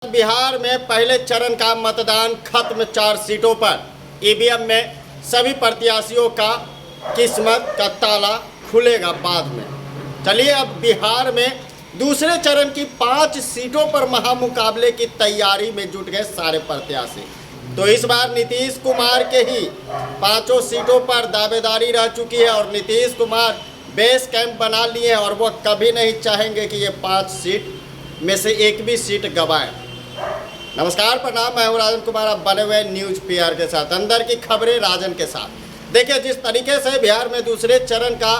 बिहार में पहले चरण का मतदान खत्म। 4 सीटों पर ईवीएम में सभी प्रत्याशियों का किस्मत का ताला खुलेगा बाद में। चलिए अब बिहार में दूसरे चरण की 5 सीटों पर महामुकाबले की तैयारी में जुट गए सारे प्रत्याशी। तो इस बार नीतीश कुमार के ही 5 सीटों पर दावेदारी रह चुकी है और नीतीश कुमार बेस कैंप बना लिए हैं और वो कभी नहीं चाहेंगे कि ये 5 सीट में से एक भी सीट गंवाएं। नमस्कार, प्रणाम, मैं हूं राजन कुमार। आप बने हुए न्यूज पीआर के साथ, अंदर की खबरें राजन के साथ। देखिए, जिस तरीके से बिहार में दूसरे चरण का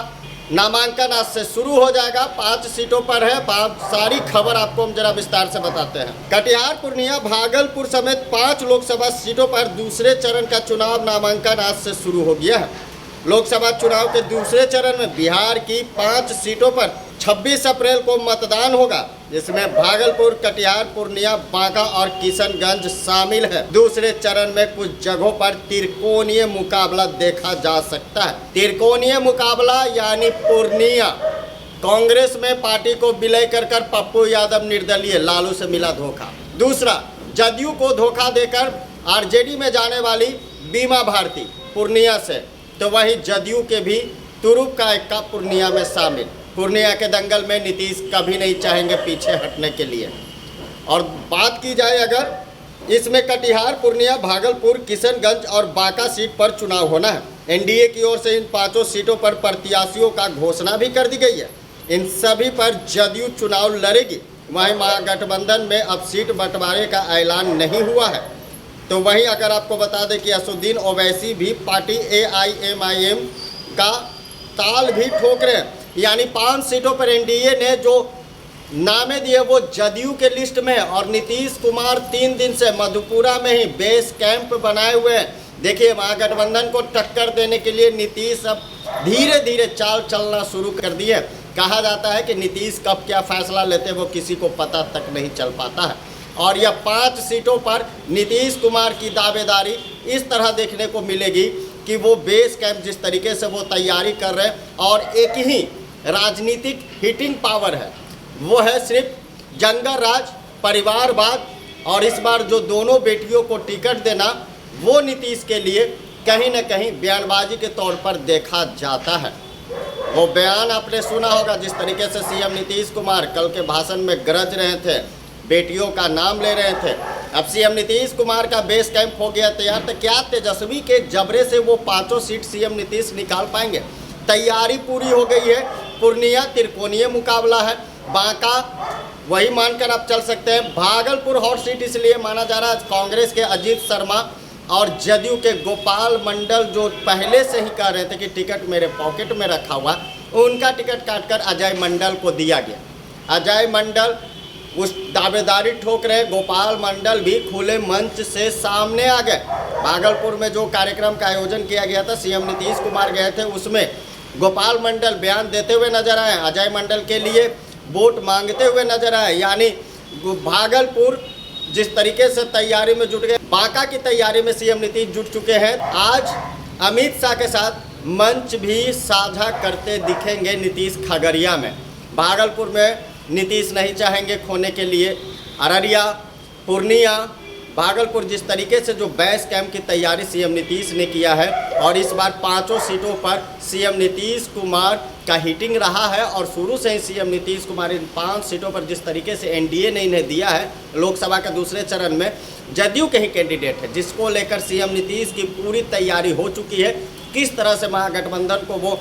नामांकन आज से शुरू हो जाएगा, 5 सीटों पर है। सारी खबर आपको हम जरा विस्तार से बताते हैं। कटिहार, पूर्णिया, भागलपुर समेत 5 लोकसभा सीटों पर दूसरे चरण का चुनाव नामांकन आज से शुरू हो गया है। लोकसभा चुनाव के दूसरे चरण में बिहार की 5 सीटों पर 26 अप्रैल को मतदान होगा, जिसमें भागलपुर, कटिहार, पूर्णिया, बांका और किशनगंज शामिल है। दूसरे चरण में कुछ जगहों पर त्रिकोणीय मुकाबला देखा जा सकता है। त्रिकोणीय मुकाबला यानी पूर्णिया कांग्रेस में पार्टी को विलय कर पप्पू यादव निर्दलीय लालू से मिला धोखा। दूसरा, जदयू को धोखा देकर आरजेडी में जाने वाली बीमा भारती पूर्णिया से, तो वहीं जदयू के भी तुरुप का इक्का पूर्णिया में शामिल। पूर्णिया के दंगल में नीतीश कभी नहीं चाहेंगे पीछे हटने के लिए। और बात की जाए अगर इसमें कटिहार, पूर्णिया, भागलपुर, किशनगंज और बांका सीट पर चुनाव होना है। एनडीए की ओर से इन 5 सीटों पर प्रत्याशियों का घोषणा भी कर दी गई है। इन सभी पर जदयू चुनाव लड़ेगी। वहीं महागठबंधन में अब सीट बंटवारे का ऐलान नहीं हुआ है। तो वहीं अगर आपको बता दें कि असदुद्दीन ओवैसी भी पार्टी AIMIM का ताल भी ठोक रहे हैं। यानी 5 सीटों पर एनडीए ने जो नामे दिए वो जदयू के लिस्ट में है और नीतीश कुमार 3 दिन से मधुपुरा में ही बेस कैंप बनाए हुए हैं। देखिए, महागठबंधन को टक्कर देने के लिए नीतीश अब धीरे धीरे चाल चलना शुरू कर दिए। कहा जाता है कि नीतीश कब क्या फैसला लेते वो किसी को पता तक नहीं चल पाता है। और यह 5 सीटों पर नीतीश कुमार की दावेदारी इस तरह देखने को मिलेगी कि वो बेस कैंप जिस तरीके से वो तैयारी कर रहे हैं और एक ही राजनीतिक हिटिंग पावर है, वो है सिर्फ जंगल राज, परिवारवाद। और इस बार जो दोनों बेटियों को टिकट देना वो नीतीश के लिए कहीं न कहीं बयानबाजी के तौर पर देखा जाता है। वो बयान आपने सुना होगा, जिस तरीके से सीएम नीतीश कुमार कल के भाषण में गरज रहे थे, बेटियों का नाम ले रहे थे। अब सीएम नीतीश कुमार का बेस कैंप हो गया तैयार, तो क्या तेजस्वी के जबरे से वो 5 सीट सीएम नीतीश निकाल पाएंगे? तैयारी पूरी हो गई है। पूर्णिया त्रिकोणीय मुकाबला है, बांका वही मानकर आप चल सकते हैं। भागलपुर हॉट सीट इसलिए माना जा रहा है, कांग्रेस के अजीत शर्मा और जदयू के गोपाल मंडल जो पहले से ही कह रहे थे कि टिकट मेरे पॉकेट में रखा हुआ, उनका टिकट काटकर अजय मंडल को दिया गया। अजय मंडल उस दावेदारी ठोक रहे। गोपाल मंडल भी खुले मंच से सामने आ गए। भागलपुर में जो कार्यक्रम का आयोजन किया गया था, सीएम नीतीश कुमार गए थे, उसमें गोपाल मंडल बयान देते हुए नजर आए, अजय मंडल के लिए वोट मांगते हुए नजर आए। यानी भागलपुर जिस तरीके से तैयारी में जुट गए, बांका की तैयारी में सीएम नीतीश जुट चुके हैं। आज अमित शाह के साथ मंच भी साझा करते दिखेंगे नीतीश खगड़िया में। भागलपुर में नीतीश नहीं चाहेंगे खोने के लिए। अररिया, पूर्णिया, भागलपुर जिस तरीके से जो बेस कैंप की तैयारी सीएम नीतीश ने किया है और इस बार 5 सीटों पर सीएम नीतीश कुमार का हिटिंग रहा है। और शुरू से ही सीएम नीतीश कुमार इन 5 सीटों पर जिस तरीके से एनडीए ने इन्हें दिया है, लोकसभा के दूसरे चरण में जदयू के ही कैंडिडेट है, जिसको लेकर सीएम नीतीश की पूरी तैयारी हो चुकी है। किस तरह से महागठबंधन को वो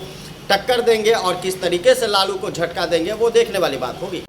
टक्कर देंगे और किस तरीके से लालू को झटका देंगे, वो देखने वाली बात होगी।